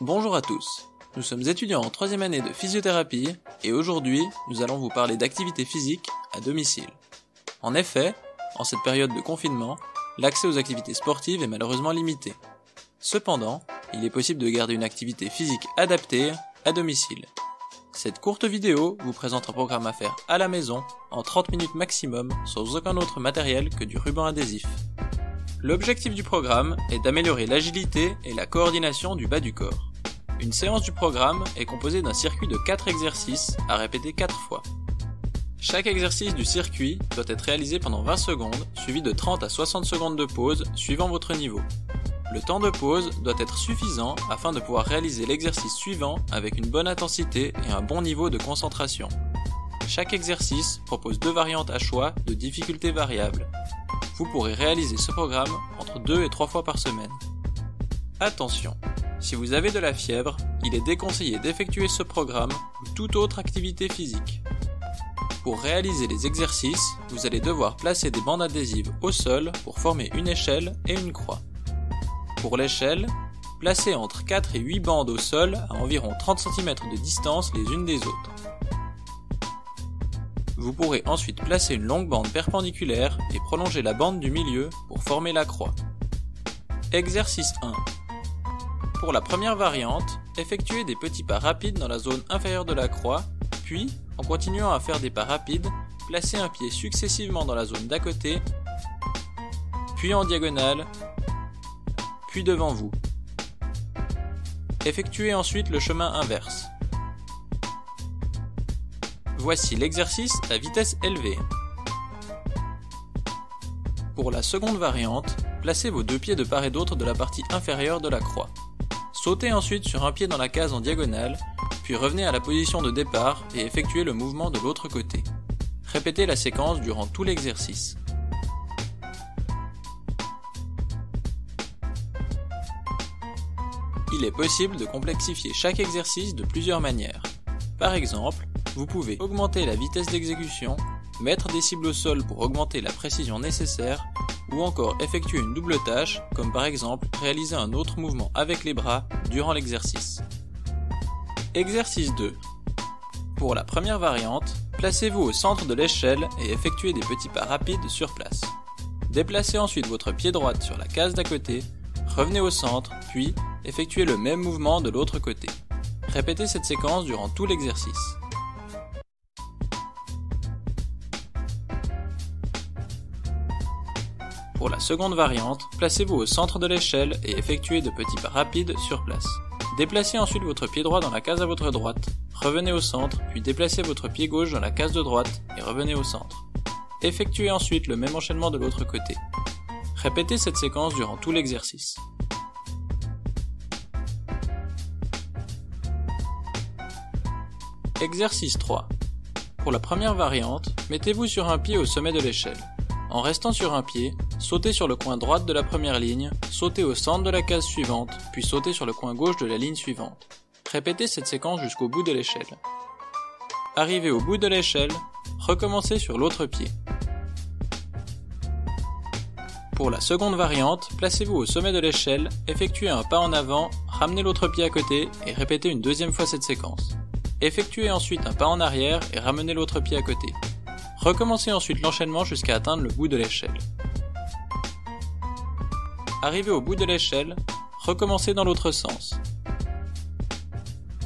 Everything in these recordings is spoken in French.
Bonjour à tous, nous sommes étudiants en 3e année de physiothérapie et aujourd'hui nous allons vous parler d'activités physiques à domicile. En effet, en cette période de confinement, l'accès aux activités sportives est malheureusement limité. Cependant, il est possible de garder une activité physique adaptée à domicile. Cette courte vidéo vous présente un programme à faire à la maison en 30 minutes maximum sans aucun autre matériel que du ruban adhésif. L'objectif du programme est d'améliorer l'agilité et la coordination du bas du corps. Une séance du programme est composée d'un circuit de 4 exercices à répéter 4 fois. Chaque exercice du circuit doit être réalisé pendant 20 secondes, suivi de 30 à 60 secondes de pause suivant votre niveau. Le temps de pause doit être suffisant afin de pouvoir réaliser l'exercice suivant avec une bonne intensité et un bon niveau de concentration. Chaque exercice propose 2 variantes à choix de difficulté variable. Vous pourrez réaliser ce programme entre 2 et 3 fois par semaine. Attention, si vous avez de la fièvre, il est déconseillé d'effectuer ce programme ou toute autre activité physique. Pour réaliser les exercices, vous allez devoir placer des bandes adhésives au sol pour former une échelle et une croix. Pour l'échelle, placez entre 4 et 8 bandes au sol à environ 30 cm de distance les unes des autres. Vous pourrez ensuite placer une longue bande perpendiculaire et prolonger la bande du milieu pour former la croix. Exercice 1. Pour la première variante, effectuez des petits pas rapides dans la zone inférieure de la croix, puis, en continuant à faire des pas rapides, placez un pied successivement dans la zone d'à côté, puis en diagonale, puis devant vous. Effectuez ensuite le chemin inverse. Voici l'exercice à vitesse élevée. Pour la seconde variante, placez vos 2 pieds de part et d'autre de la partie inférieure de la croix. Sautez ensuite sur un pied dans la case en diagonale, puis revenez à la position de départ et effectuez le mouvement de l'autre côté. Répétez la séquence durant tout l'exercice. Il est possible de complexifier chaque exercice de plusieurs manières. Par exemple, vous pouvez augmenter la vitesse d'exécution, mettre des cibles au sol pour augmenter la précision nécessaire, ou encore effectuer une double tâche, comme par exemple réaliser un autre mouvement avec les bras durant l'exercice. Exercice 2. Pour la première variante, placez-vous au centre de l'échelle et effectuez des petits pas rapides sur place. Déplacez ensuite votre pied droit sur la case d'à côté, revenez au centre, puis effectuez le même mouvement de l'autre côté. Répétez cette séquence durant tout l'exercice. Pour la seconde variante, placez-vous au centre de l'échelle et effectuez de petits pas rapides sur place. Déplacez ensuite votre pied droit dans la case à votre droite, revenez au centre, puis déplacez votre pied gauche dans la case de droite et revenez au centre. Effectuez ensuite le même enchaînement de l'autre côté. Répétez cette séquence durant tout l'exercice. Exercice 3. Pour la première variante, mettez-vous sur un pied au sommet de l'échelle. En restant sur un pied, sautez sur le coin droit de la première ligne, sautez au centre de la case suivante, puis sautez sur le coin gauche de la ligne suivante. Répétez cette séquence jusqu'au bout de l'échelle. Arrivé au bout de l'échelle, recommencez sur l'autre pied. Pour la seconde variante, placez-vous au sommet de l'échelle, effectuez un pas en avant, ramenez l'autre pied à côté et répétez une deuxième fois cette séquence. Effectuez ensuite un pas en arrière et ramenez l'autre pied à côté. Recommencez ensuite l'enchaînement jusqu'à atteindre le bout de l'échelle. Arrivé au bout de l'échelle, recommencez dans l'autre sens.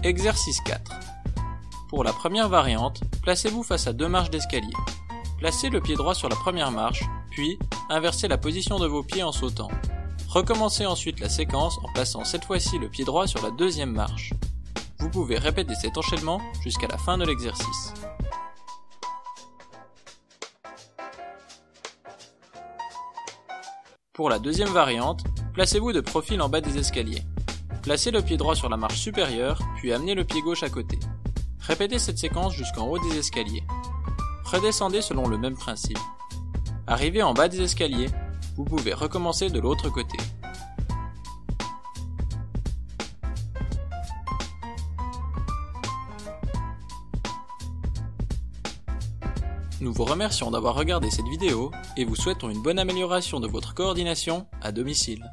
Exercice 4. Pour la première variante, placez-vous face à 2 marches d'escalier. Placez le pied droit sur la première marche, puis inversez la position de vos pieds en sautant. Recommencez ensuite la séquence en plaçant cette fois-ci le pied droit sur la deuxième marche. Vous pouvez répéter cet enchaînement jusqu'à la fin de l'exercice. Pour la deuxième variante, placez-vous de profil en bas des escaliers. Placez le pied droit sur la marche supérieure, puis amenez le pied gauche à côté. Répétez cette séquence jusqu'en haut des escaliers. Redescendez selon le même principe. Arrivé en bas des escaliers, vous pouvez recommencer de l'autre côté. Nous vous remercions d'avoir regardé cette vidéo et vous souhaitons une bonne amélioration de votre coordination à domicile.